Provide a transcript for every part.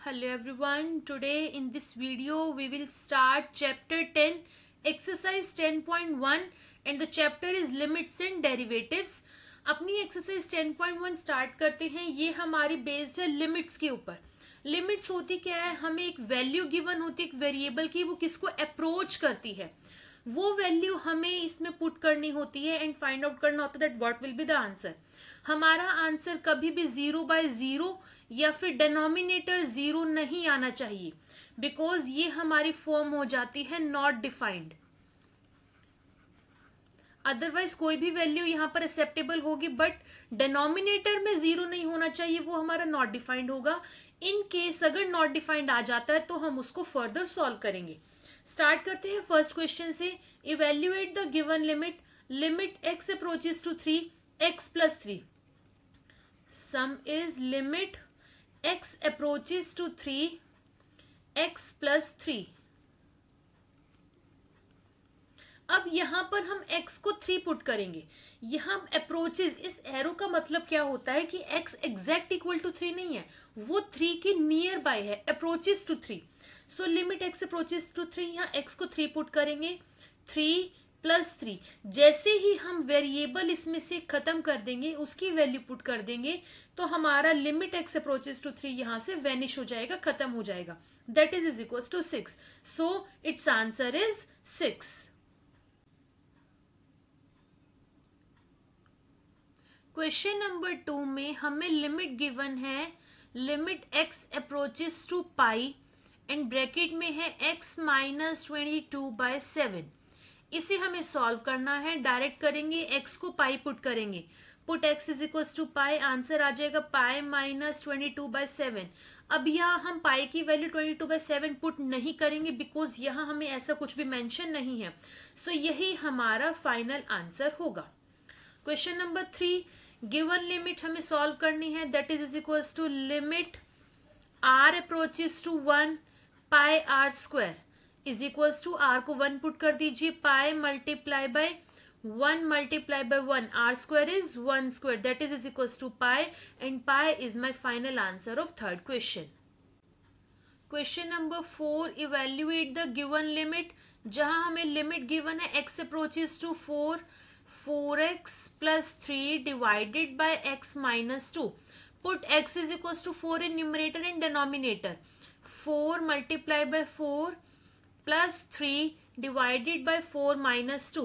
Hello everyone, today in this video we will start chapter 10 exercise 10.1 and the chapter is limits and derivatives. अपनी exercise 10.1 start करते हैं. ये हमारी based है limits के ऊपर. लिमिट्स होती क्या है, हमें एक वैल्यू गिवन होती है एक वेरिएबल की, वो किसको अप्रोच करती है, वो वैल्यू हमें इसमें पुट करनी होती है एंड फाइंड आउट करना होता है that what will be the answer. हमारा आंसर कभी भी 0/0 या फिर डिनोमिनेटर 0 नहीं आना चाहिए, बिकॉज ये हमारी फॉर्म हो जाती है नॉट डिफाइंड. अदरवाइज कोई भी वैल्यू यहाँ पर एक्सेप्टेबल होगी, बट डिनोमिनेटर में 0 नहीं होना चाहिए, वो हमारा नॉट डिफाइंड होगा. इन केस अगर नॉट डिफाइंड आ जाता है तो हम उसको फर्दर सॉल्व करेंगे. स्टार्ट करते हैं फर्स्ट क्वेश्चन से. Evaluate the given limit. Limit x approaches to 3 x plus 3. Sum is limit x approaches to 3 x plus 3. अब यहां पर हम x को 3 पुट करेंगे. यहां अप्रोचेस, इस एरो का मतलब क्या होता है कि x एग्जैक्ट इक्वल टू 3 नहीं है, वो 3 के नियर बाय है. Approaches to 3, so limit x approaches to 3, यहाँ x को 3 पुट करेंगे. 3 प्लस 3, जैसे ही हम वेरिएबल इसमें से खत्म कर देंगे, उसकी वैल्यू पुट कर देंगे, तो हमारा लिमिट x अप्रोचेस टू 3 यहां से वेनिश हो जाएगा, खत्म हो जाएगा. That is equal to 6. So it's answer is 6. Question number 2 में हमें लिमिट गिवन है, limit x approaches to pi and bracket में है x माइनस 22/7. इसे हमें सॉल्व करना है. डायरेक्ट करेंगे, x को पाई पुट करेंगे. Put x is equal to pi, answer आ जाएगा पाई माइनस 22/7. अब यहाँ हम पाई की वैल्यू 22/7 पुट नहीं करेंगे, बिकॉज यहाँ हमें ऐसा कुछ भी मेंशन नहीं है. सो यही हमारा फाइनल आंसर होगा. क्वेश्चन नंबर 3, गिवन लिमिट हमें सॉल्व करनी है, that is equal to limit r approaches to 1 pi r square is equals to, r को 1 पुट कर दीजिए, pi multiply by 1 multiply by 1, r square is 1 square, that is equals to pi, and pi is my final answer of third question. Question number 4, evaluate the given limit. जहां हमें limit given है x approaches to 4, 4x plus 3 divided by x minus 2. Put x is equals to 4 in numerator and denominator. 4 multiply by 4 plus 3 divided by 4 minus 2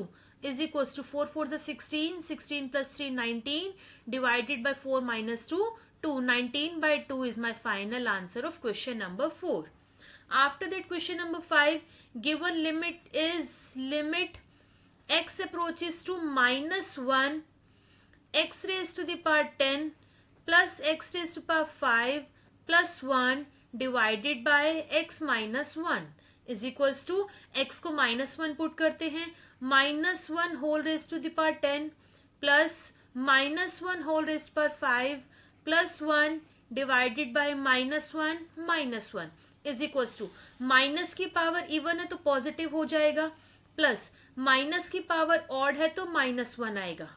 is equals to 4 4 is 16, 16 plus 3 19 divided by 4 minus 2 2. 19 by 2 is my final answer of question number 4. After that, question number 5, given limit is limit x approaches to minus 1 x raised to the power 10 plus x raised to the power 5 plus 1 divided by x minus 1 is equals to, x को -1 put करते हैं, -1 whole raise to the power 10 plus -1 whole raise power 5 plus 1 divided by -1 is equals to, minus की power even है तो positive हो जाएगा, plus minus की power odd है तो -1 आएगा,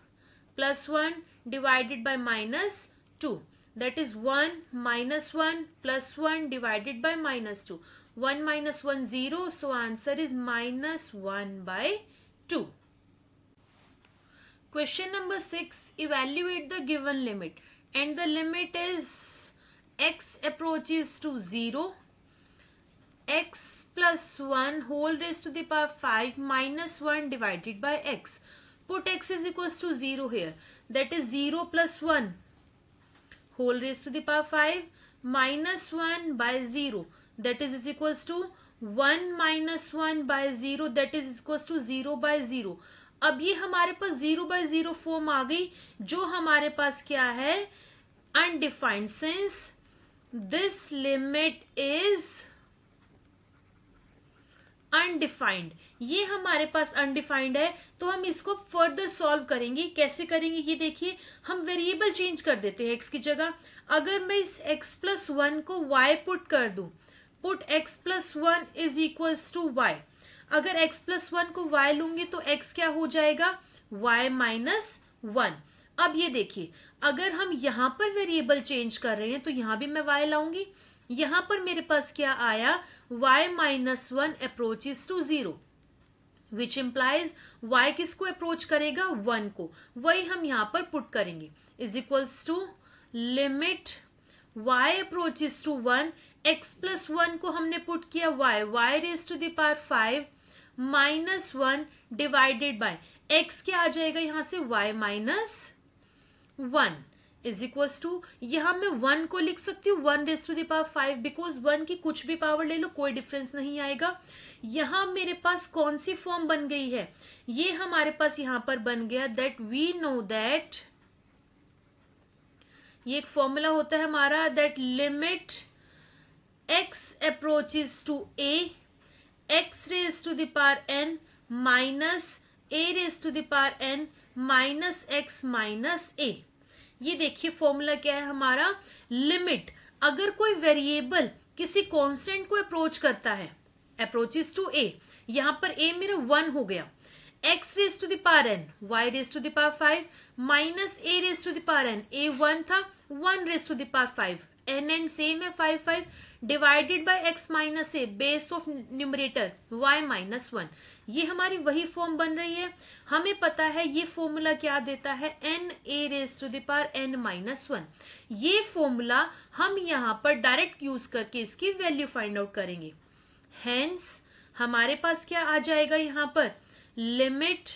+1 divided by -2, that is 1 -1 plus 1 divided by -2. 1 minus 1 0, so answer is -1/2. Question number 6, evaluate the given limit, and the limit is x approaches to 0, x plus 1 whole raised to the power 5 minus 1 divided by x. Put x is equals to 0 here, that is 0 plus 1 whole raised to the power 5 minus 1 by 0, that is equals to 1 minus 1 by 0, that is equals to 0/0. अब ये हमारे पास 0/0 form आ गई, जो हमारे पास क्या है, undefined. Since this limit is undefined, ये हमारे पास अनडिफाइंड है, तो हम इसको फर्दर सॉल्व करेंगे. कैसे करेंगे ये देखिए, हम वेरिएबल चेंज कर देते हैं x की जगह. अगर मैं इस x प्लस 1 को y पुट कर दूं, put x plus 1 is equals to y. अगर x प्लस 1 को y लूंगी तो x क्या हो जाएगा, y माइनस 1. अब ये देखिए, अगर हम यहाँ पर वेरिएबल चेंज कर रहे हैं तो यहाँ भी मैं y लाऊंगी, यहां पर मेरे पास क्या आया, y minus 1 approaches to 0, which implies y किसको अप्रोच करेगा, 1 को, वही हम यहां पर पुट करेंगे, is equals to limit y approaches to 1, x plus 1 को हमने पुट किया y raise to the power 5 minus 1 divided by x क्या आ जाएगा यहां से, y minus 1 is equals to, यहां मैं 1 को लिख सकती हूँ 1 raise to the power 5, because 1 की कुछ भी पावर ले लो कोई डिफरेंस नहीं आएगा। यहां मेरे पास कौन सी फॉर्म बन गई है, ये हमारे पास यहां पर बन गया दैट वी नो दैट, ये एक फॉर्मूला होता है हमारा, that limit x approaches to a, x raise to the power n minus a raise to the power n minus x minus a। ये देखिए फॉर्मूला क्या है हमारा, लिमिट अगर कोई वेरिएबल किसी कांस्टेंट को अप्रोच करता है, अप्रोचेस टू a, यहां पर a मेरा 1 हो गया, x raise to the power n, y raise to the power 5 minus a raise to the power n, a 1 था 1 raise to the power 5, n same है 5 5 divided by x minus a, base of numerator y minus 1, ये हमारी वही form बन रही है। हमें पता है ये फॉर्मूला क्या देता है, n a raise to the power n minus 1, ये फॉर्मूला हम यहाँ पर डायरेक्ट यूज करके इसकी वैल्यू फाइंड आउट करेंगे। हेंस हमारे पास क्या आ जाएगा यहाँ पर, लिमिट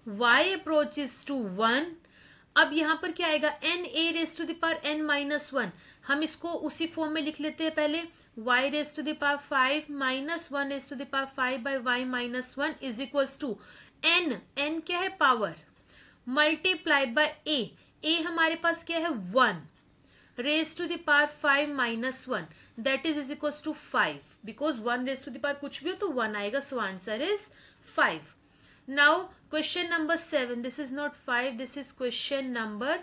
y अप्रोचेस टू 1, अब यहां पर क्या आएगा, n a raise to the power n minus 1, हम इसको उसी फॉर्म में लिख लेते हैं पहले, y raise to the power 5 minus 1 raise to the power 5 by y minus 1 is equals to n क्या है पावर, मल्टीप्लाई बाय a हमारे पास क्या है 1 raise to the power 5 minus 1, that is equals to 5, because 1 raise to the power कुछ भी हो तो 1 आएगा, so answer is 5। Now question number 7, this is not 5, this is question number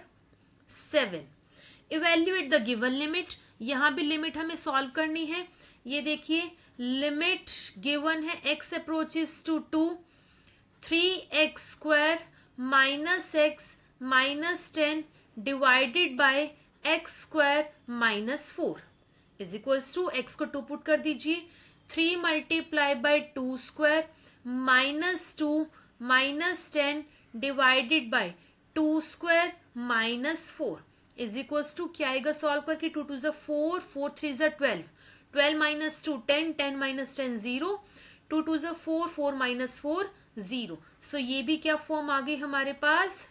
7, evaluate the given limit, यहां भी limit हमें solve करनी है। ये देखिए लिमिट गिवन है x approaches to 2, 3x square minus x minus 10 divided by x square minus 4 is equals to, x को 2 put कर दीजिए, 3 multiply by 2 square minus 2 minus 10 divided by 2 square minus 4 is equals to, क्या आएगा solve करके, 2 2 4 4 3 12, 12 minus 2 10, 10 minus 10 0, 2 2 4 4 minus 4 0, so ये भी क्या form आ गई हमारे पास,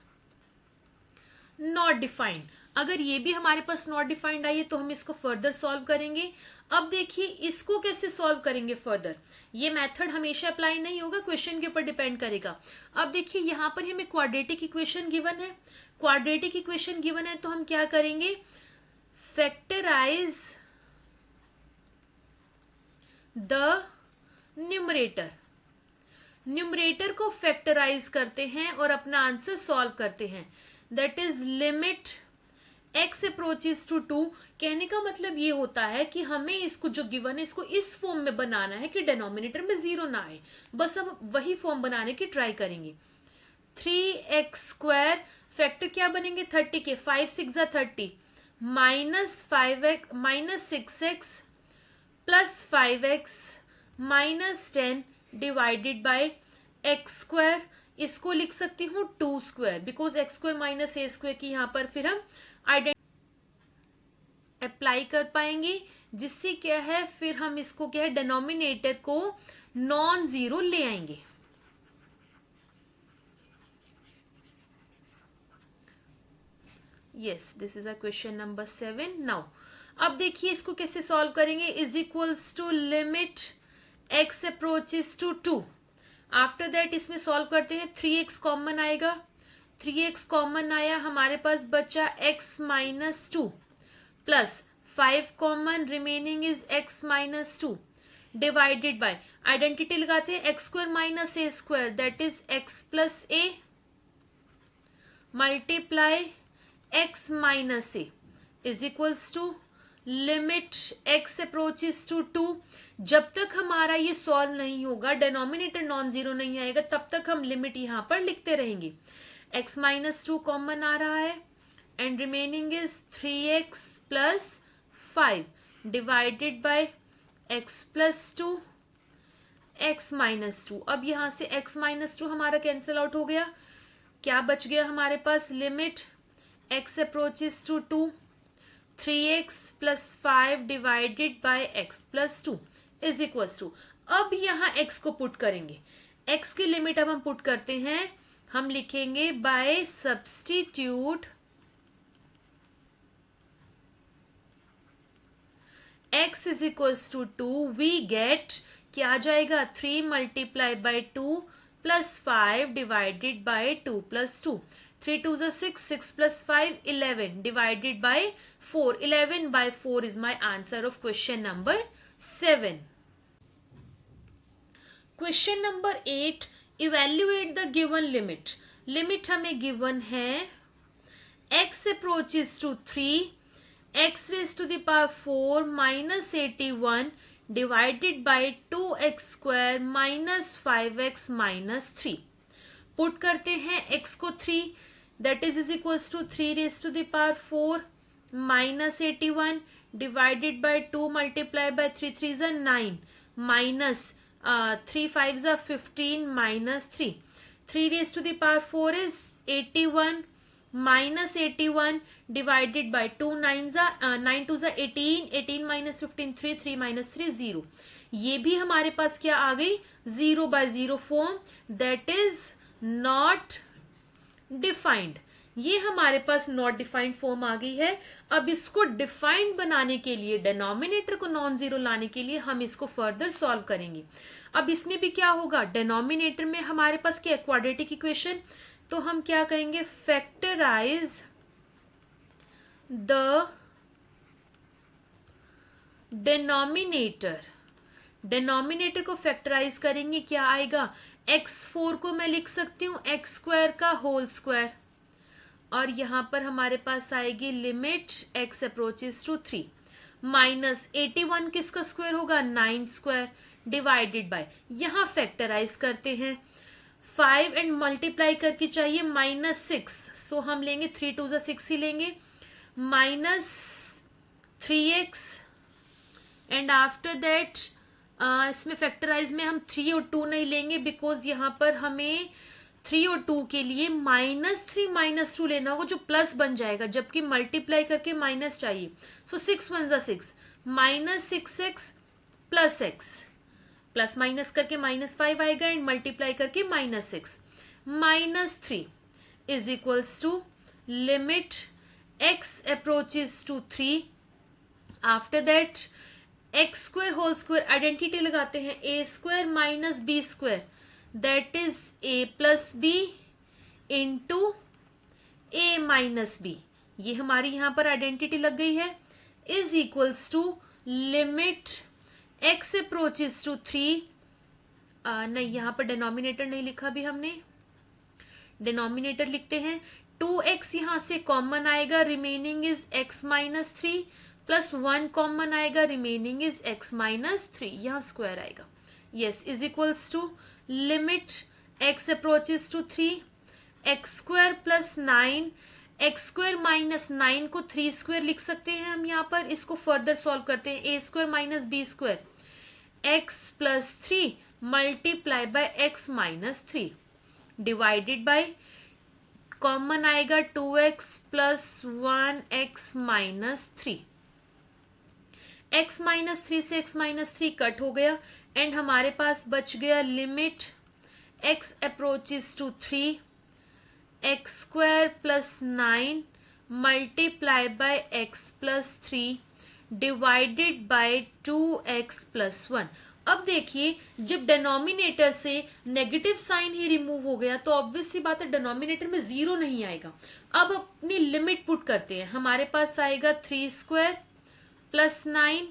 नॉट डिफाइंड। अगर ये भी हमारे पास नॉट डिफाइंड आई है तो हम इसको फर्दर सॉल्व करेंगे। अब देखिए इसको कैसे सॉल्व करेंगे फर्दर, ये मेथड हमेशा अप्लाई नहीं होगा, क्वेश्चन के ऊपर डिपेंड करेगा। अब देखिए यहाँ पर हमें क्वाड्रेटिक इक्वेशन गिवन है, क्वाड्रेटिक इक्वेशन गिवन है तो हम क्या करेंगे, फैक्टराइज द न्यूमरेटर, न्यूमरेटर को फैक्टराइज करते हैं और अपना आंसर सॉल्व करते हैं, that is limit x approaches to 2, कहने का मतलब ये होता है कि हमें इसको जो गिवन है इसको इस फॉर्म में बनाना है कि डिनोमिनेटर में 0 ना आए, बस हम वही फॉर्म बनाने की ट्राई करेंगे। 3x स्क्वायर फैक्टर क्या बनेंगे 30 के, 5 6 30 minus 5x minus 6x plus 5x minus 10 divided by x square, इसको लिख सकती हूँ 2 square, because x square minus a square की यहाँ पर फिर हम अप्लाई कर पाएंगे, जिससे क्या है फिर हम इसको क्या है डिनोमिनेटर को नॉन जीरो ले आएंगे। Yes, this is a question number 7। Now अब देखिए इसको कैसे सॉल्व करेंगे, is equals to limit x approaches to 2, after that इसमें सॉल्व करते हैं, 3x कॉमन आएगा, 3x कॉमन आया, हमारे पास बचा x minus 2 plus 5 common, remaining is x minus 2 divided by, identity लगाते हैं, x square minus a square that is x plus a multiply x minus a is equals to limit x approaches to 2, जब तक हमारा ये solve नहीं होगा, denominator non zero नहीं आएगा, तब तक हम लिमिट यहां पर लिखते रहेंगे। x माइनस 2 कॉमन आ रहा है and remaining is 3x plus 5 divided by x plus 2 x minus 2। अब यहां से x माइनस 2 हमारा कैंसिल आउट हो गया, क्या बच गया हमारे पास, limit x approaches to 2 3x plus 5 divided by x plus 2 is equal to, अब यहाँ x को पुट करेंगे, x की लिमिट अब हम पुट करते हैं, हम लिखेंगे by substitute x is equal to 2 we get, क्या आ जाएगा 3 multiply by 2 plus 5 divided by 2 plus 2, 3 2 6, 6 plus 5 11 divided by 4, 11 by 4 is my answer of question number 7. Question number 8, evaluate the given limit. Limit हमें given है x approaches to 3 x raised to the power 4 minus 81 divided by 2x square minus 5x minus 3. Put करते हैं x को 3, that is equals to 3 raised to the power 4 minus 81 divided by 2 multiply by 3 3 is 9 minus 3 5 is 15 minus 3, 3 raised to the power 4 is 81 minus 81 divided by 2 9 9 2 18, 18 minus 15 3, 3 minus 3 0. ये भी हमारे पास क्या आ गई, 0 by 0 form, that is not defined. ये हमारे पास not defined form आ गई है. अब इसको डिफाइंड बनाने के लिए, डिनोमिनेटर को नॉन जीरो लाने के लिए हम इसको फर्दर सॉल्व करेंगे. अब इसमें भी क्या होगा, डिनोमिनेटर में हमारे पास क्या, क्वाड्रेटिक इक्वेशन, तो हम क्या कहेंगे, फैक्टराइज द डिनोमिनेटर. डिनोमिनेटर को फैक्टराइज करेंगे, क्या आएगा, x4 को मैं लिख सकती हूँ एक्स स्क्वायर का होल स्क्वायर, और यहां पर हमारे पास आएगी limit x approaches to 3 minus 81 किसका स्क्वायर होगा, 9 स्क्वायर डिवाइडेड बाय, यहां फैक्टराइज करते हैं, 5 एंड मल्टीप्लाई करके चाहिए माइनस 6, सो हम लेंगे 3 2 6 ही लेंगे, minus 3x and after that इसमें फैक्टराइज में हम 3 और 2 नहीं लेंगे, बिकॉज यहाँ पर हमें 3 और 2 के लिए -3 -2 लेना होगा जो प्लस बन जाएगा, जबकि मल्टीप्लाई करके माइनस चाहिए. So 6 1 6 minus 6x plus x, plus minus करके -5 आएगा एंड मल्टीप्लाई करके -6 -3 is equals to limit x approaches to 3. After that X square whole square identity लगाते हैं, A square minus B square that is A plus B into A minus B, ये हमारी यहां पर identity लग गई है, is equals to limit X approaches to 3. नहीं, यहां पर डिनोमिनेटर नहीं लिखा भी हमने, डिनोमिनेटर लिखते हैं, 2x यहां से कॉमन आएगा, remaining is x minus 3 plus 1 common आएगा, रिमेनिंग इज x माइनस 3, यहां स्क्वायर आएगा, yes, is equals to limit x approaches to 3 x square plus 9, x square minus 9 को 3 स्क्वायर लिख सकते हैं हम, यहाँ पर इसको फर्दर सॉल्व करते हैं, A square minus B square X plus 3 multiply by X minus 3 divided by, common आएगा 2x plus 1x minus 3, x minus 3 से x माइनस 3 कट हो गया एंड हमारे पास बच गया limit x approaches to 3 x square plus 9 multiply by x plus 3 divided by 2x plus 1. अब देखिए, जब डिनोमिनेटर से नेगेटिव साइन ही रिमूव हो गया तो ऑब्वियस सी बात है डिनोमिनेटर में 0 नहीं आएगा. अब अपनी लिमिट पुट करते हैं, हमारे पास आएगा 3 square plus 9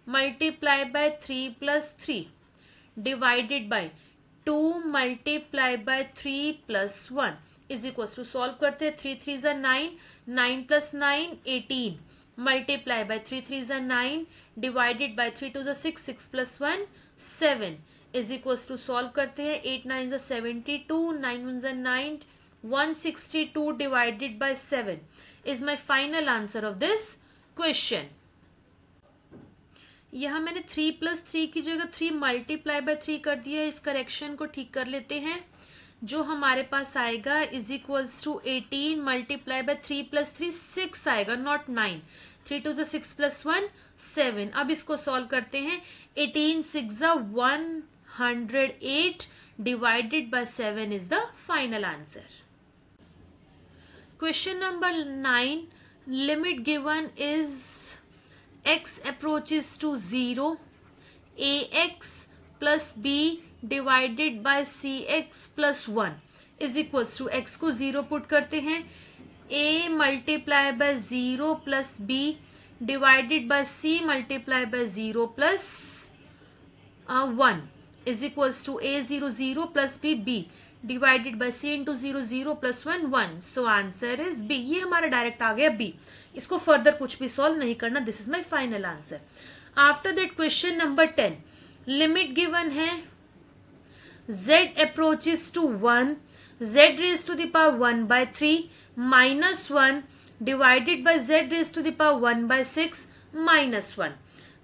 multiply by 3 plus 3 divided by 2 multiply by 3 plus 1 is equal to, solve करते हैं, 3 3 is 9, 9 plus 9 18 multiply by 3 3 is 9 divided by 3 2 is 6, 6 plus 1 7 is equal to, solve करते हैं, 8 9 is 72, 9 1 is 9, 162 divided by 7 is my final answer of this question. यहाँ मैंने 3 + 3 की जगह 3 multiply by 3 कर दिया है। इस करेक्शन को ठीक कर लेते हैं। जो हमारे पास आएगा is equals to 18 multiply by 3 + 3 6 आएगा, नॉट 9। 3 2 6 + 1 7। अब इसको सॉल्व करते हैं। 18 6 108 divided by 7 is the final answer. Question number 9, limit given is x approaches to 0, ax plus b divided by cx plus 1 is equals to, x को 0 put करते हैं, a multiply by 0 plus b divided by c multiply by 0 plus 1 is equals to a 0 0 plus b b divided by c into 0 0 plus 1 1। So answer is b। ये हमारा direct आ गया b। इसको further कुछ भी solve नहीं करना। This is my final answer. After that question number 10, limit given है z approaches to 1, z raise to the power 1/3 minus 1 divided by z raise to the power 1/6 minus 1।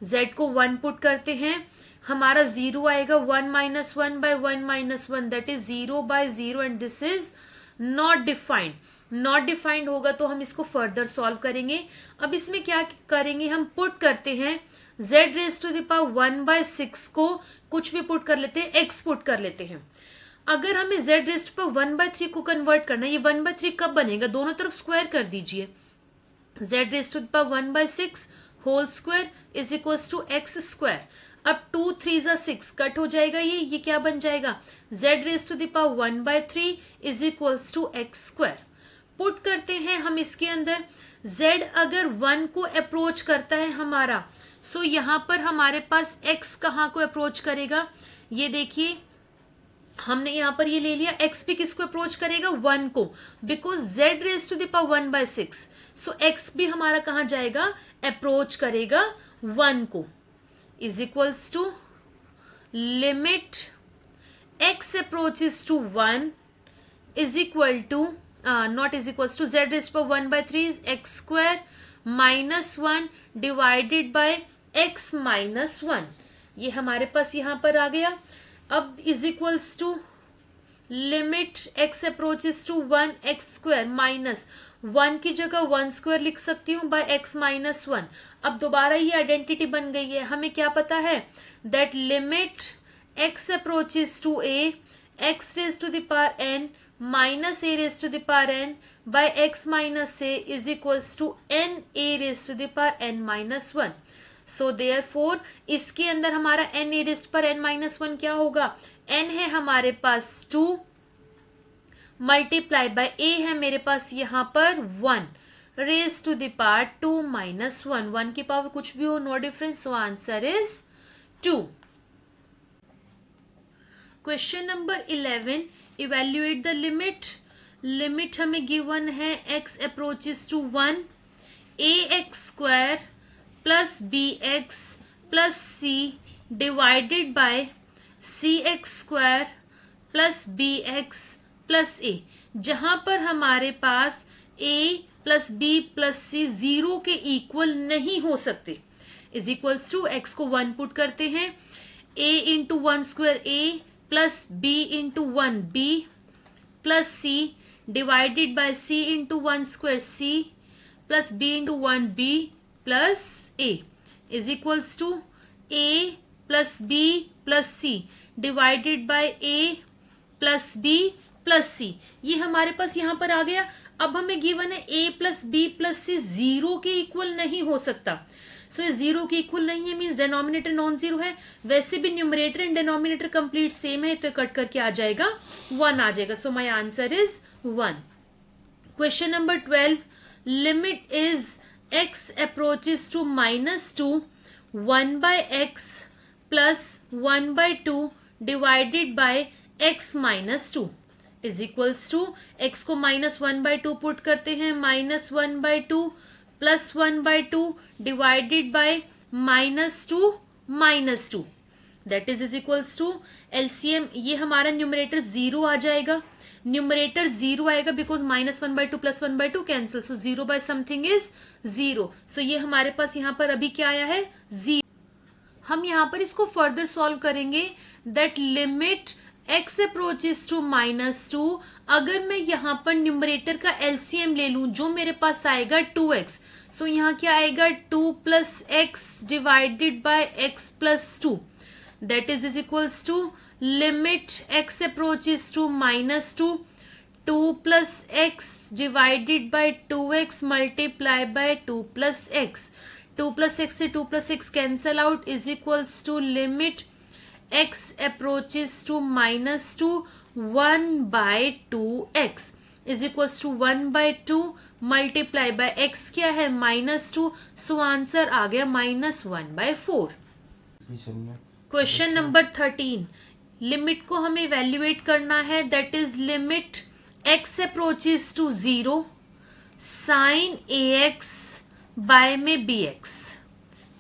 z को 1 put करते हैं, हमारा 0 आएगा। 1 minus 1/1 minus 1 that is 0/0 and this is not defined. Not defined होगा तो हम इसको फर्दर सॉल्व करेंगे। अब इसमें क्या करेंगे, हम पुट करते हैं z raise to the power 1/6 को कुछ भी पुट कर लेते हैं, x पुट कर लेते हैं। अगर हमें z रेज टू पावर 1/3 को कन्वर्ट करना है, ये 1/3 कब बनेगा, दोनों तरफ स्क्वायर कर दीजिए। z raise to the power 1/6 whole square is equals to x square. अब 2 3 6 कट हो जाएगा, ये क्या बन जाएगा, z raise to the power 1/3 is equals to x स्क्वायर। पुट करते हैं हम इसके अंदर, z अगर 1 को अप्रोच करता है हमारा, सो यहाँ पर हमारे पास x कहाँ को अप्रोच करेगा, ये देखिए हमने यहाँ पर ये ले लिया, x भी किसको अप्रोच करेगा, 1 को, because z raise to the power 1/6। So x भी हमारा कहाँ जाएगा, अप्रोच करेगा 1 को, is equals to limit x approaches to 1 is equal to not is equals to z raise to power 1/3 is x square minus 1 divided by x minus 1। ये हमारे पास यहाँ पर आ गया। अब is equals to limit x approaches to 1 x square minus 1 की जगह 1 स्क्वायर लिख सकती हूँ बाय x माइनस 1। अब दोबारा ये आइडेंटिटी बन गई है। हमें क्या पता है, that limit x approaches to a x raise to the power n minus a raise to the power n by x minus a is equals to n a raise to the power n minus 1। So therefore इसके अंदर हमारा n a raise to power n minus 1 क्या होगा, n है हमारे पास 2 multiply by a है मेरे पास यहाँ पर 1 raise to the power 2 minus 1। 1 की पावर कुछ भी हो, no difference, so answer is 2। Question number 11, evaluate the limit. Limit हमें गिवन है x approaches to 1, ax square plus bx plus c divided by cx square plus bx plus a, जहां पर हमारे पास a plus b plus c 0 के equal नहीं हो सकते, इज इक्वल्स टू x को 1 पुट करते हैं, a into 1 square a plus b into 1 b plus c divided by c into 1 square c plus b into 1 b plus a is equals to a plus b plus c divided by a plus b plus c। ये हमारे पास यहाँ पर आ गया। अब हमें given है a plus b plus c 0 के इक्वल नहीं हो सकता। सो ये 0 के इक्वल नहीं है, मीन्स डिनोमिनेटर नॉन जीरो है। वैसे भी numerator and denominator complete same है, तो कट करके आ जाएगा 1 आ जाएगा। So my answer is 1। Question number 12, limit is x approaches to -2 1/x plus 1/2 divided by x minus 2 is equals to, x को -1/2 पुट करते हैं, -1/2 plus 1/2 divided by -2 that is equals to LCM. ये हमारा न्यूमरेटर 0 आ जाएगा, numerator 0 आएगा because -1/2 plus 1/2 cancel, so 0 by something is 0। So ये हमारे पास यहाँ पर अभी क्या आया है 0। हम यहाँ पर इसको फर्दर सॉल्व करेंगे that limit x approaches to -2। अगर मैं यहाँ पर न्यूमरेटर का एलसीएम ले लूं जो मेरे पास आएगा 2x, सो यहाँ क्या आएगा 2 + x divided by x + 2 that is equals to limit x approaches to -2 2 + x divided by 2x multiply by 2 + x 2 + x से 2 + x cancel out is equals to limit x approaches to -2 1/2x is equals to 1/2 multiply by x क्या है -2, so answer आ गया -1/4। Question number 13, limit को हमें evaluate करना है that is limit x approaches to 0 sin ax by में bx।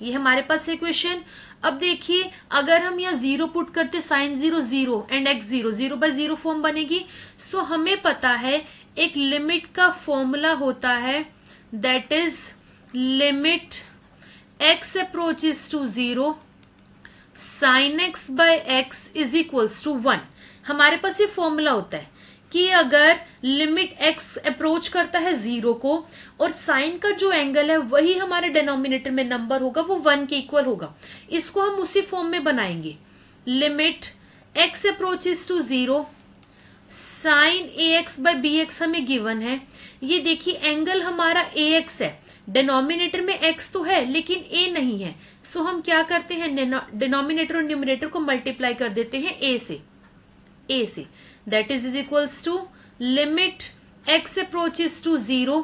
ये हमारे पास है क्वेश्चन। अब देखिए अगर हम यहाँ 0 पुट करते साइन 0 0 एंड x 0 0/0 फॉर्म बनेगी। सो हमें पता है एक लिमिट का फॉर्मूला होता है that is limit x approaches to 0 sin x by x is equals to 1। हमारे पास ये फॉर्मूला होता है कि अगर लिमिट x अप्रोच करता है 0 को और साइन का जो एंगल है वही हमारे डिनोमिनेटर में नंबर होगा वो 1 के इक्वल होगा। इसको हम उसी फॉर्म में बनाएंगे। Limit x approaches to 0 sine ax by bx हमें गिवन है। ये देखिए एंगल हमारा ax है, डिनोमिनेटर में x तो है लेकिन a नहीं है। सो हम क्या करते हैं डिनोमिनेटर और न्यूमरेटर को मल्टीप्लाई कर देते हैं a से that is equals to limit x approaches to 0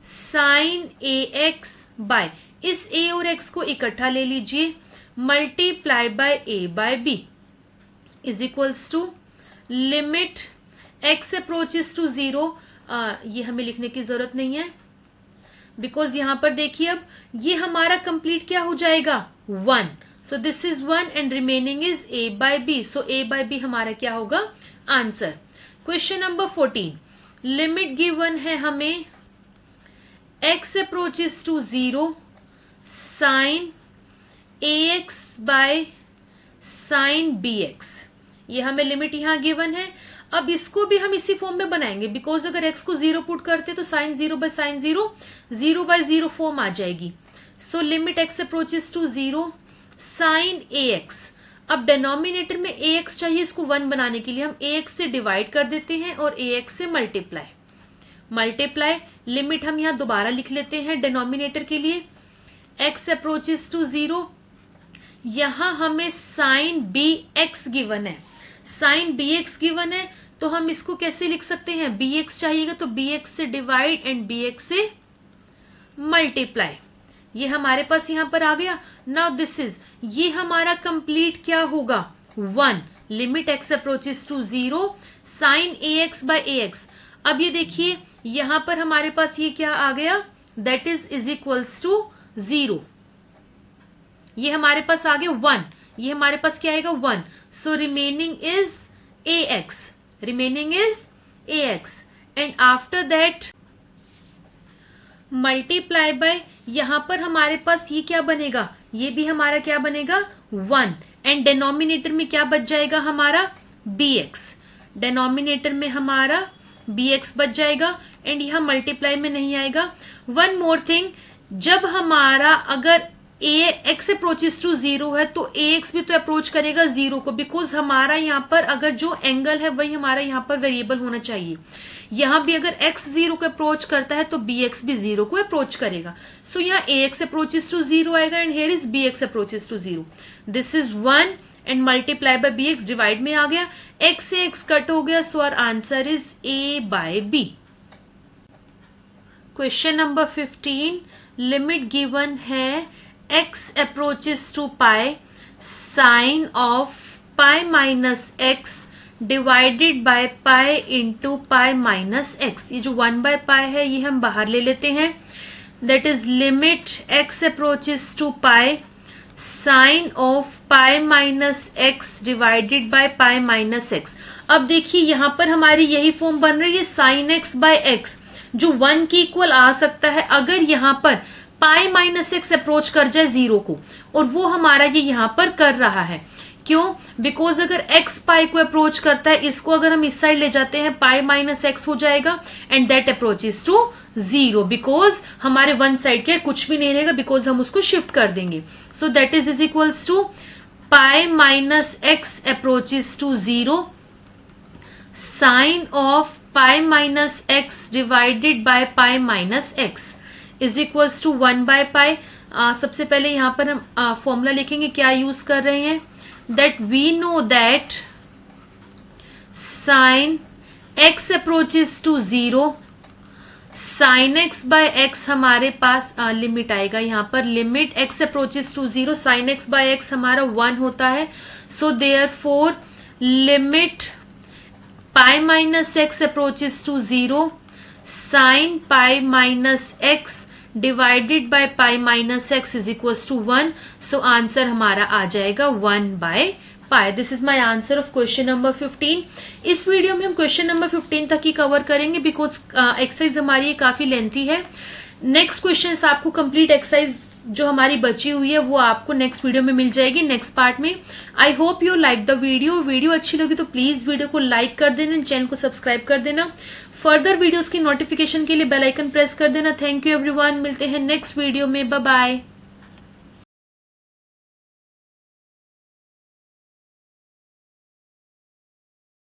sin ax by, इस a और x को इकट्ठा ले लीजिए multiply by a by b is equals to limit x approaches to 0। ये हमें लिखने की जरूरत नहीं है बिकॉज यहां पर देखिए अब ये हमारा कंप्लीट क्या हो जाएगा 1, so this is 1 and remaining is a by b। So a by b हमारा क्या होगा answer. Question number 14, limit given है हमें x approaches to 0 sine ax by sine bx। ये हमें लिमिट यहां गिवन है। अब इसको भी हम इसी फॉर्म में बनाएंगे बिकॉज अगर x को 0 पुट करते तो साइन 0 बाय साइन 0 0/0 फॉर्म आ जाएगी। So limit x approaches to 0 sine ax। अब डिनोमिनेटर में ax चाहिए, इसको 1 बनाने के लिए हम ax से डिवाइड कर देते हैं और ax से मल्टीप्लाई लिमिट हम यहाँ दोबारा लिख लेते हैं डिनोमिनेटर के लिए x अप्रोचेस टू 0। यहां हमें साइन bx गिवन है, साइन bx गिवन है तो हम इसको कैसे लिख सकते हैं, bx चाहिएगा तो bx से डिवाइड एंड bx से मल्टीप्लाई। ये हमारे पास यहां पर आ गया। नाउ दिस इज, ये हमारा कंप्लीट क्या होगा 1 limit x approaches to 0 sine ax by ax। अब ये देखिए यहां पर हमारे पास ये क्या आ गया दैट इज इक्वल्स टू 0। ये हमारे पास आ गया 1, ये हमारे पास क्या आएगा 1। So remaining is ax and after that multiply by, यहां पर हमारे पास ये क्या बनेगा, ये भी हमारा क्या बनेगा 1 एंड डिनोमिनेटर में क्या बच जाएगा हमारा bx। डिनोमिनेटर में हमारा bx बच जाएगा एंड यहां मल्टीप्लाई में नहीं आएगा। वन मोर थिंग, जब हमारा अगर x अप्रोचेस टू 0 है तो ax भी तो अप्रोच करेगा 0 को बिकॉज हमारा यहाँ पर अगर जो एंगल है वही हमारा यहाँ पर वेरिएबल होना चाहिए। यहां भी अगर x 0 को अप्रोच करता है तो bx भी 0 को अप्रोच करेगा। सो यहाँ ax अप्रोचेस टू 0 आएगा and here is bx approaches to 0। This is 1 and multiply by bx divide में आ गया, x से x कट हो गया। So our answer is a by b। Question number 15, limit given है x approaches to pi sine of pi minus x divided by pi into pi minus x. ये जो 1 by पाई है ये हम बाहर ले लेते हैं। That is limit x approaches to pi sine of pi minus x divided by pi minus x. अब देखिए यहां पर हमारी यही फॉर्म बन रही है साइन एक्स बाय एक्स जो 1 के इक्वल आ सकता है अगर यहां पर पाई माइनस एक्स अप्रोच कर जाए जीरो को, और वो हमारा ये यहां पर कर रहा है। क्यों? बिकॉज अगर एक्स पाई को अप्रोच करता है, इसको अगर हम इस साइड ले जाते हैं पाई माइनस एक्स हो जाएगा, and that approaches to zero, because हमारे वन साइड के कुछ भी नहीं रहेगा, बिकॉज हम उसको शिफ्ट कर देंगे। So that is equals to pi minus x approaches to zero, sine of pi minus x divided by pi minus x is equals to 1 by pi. सबसे पहले यहां पर हम फॉर्मूला लिखेंगे, क्या यूज कर रहे हैं, that we know that sin x approaches to 0, sin x by x हमारे पास लिमिट आएगा यहाँ पर, limit x approaches to 0, sin x by x हमारा 1 होता है। so therefore limit pi minus x approaches to 0, sin pi minus x divided by pi minus x is equal to 1। So answer हमारा आ जाएगा 1 by pi. This is my answer of question number 15। इस video में हम question number 15 तक ही cover करेंगे, because exercise हमारी काफी लेंथी है। नेक्स्ट क्वेश्चन आपको कंप्लीट एक्सरसाइज जो हमारी बची हुई है वो आपको नेक्स्ट वीडियो में मिल जाएगी, नेक्स्ट पार्ट में। I hope you like the video अच्छी लगी तो प्लीज वीडियो को लाइक कर देना, चैनल को सब्सक्राइब कर देना, फर्दर वीडियोस की नोटिफिकेशन के लिए बेल आइकन प्रेस कर देना। थैंक यू एवरीवन, मिलते हैं नेक्स्ट वीडियो में, बाय बाय।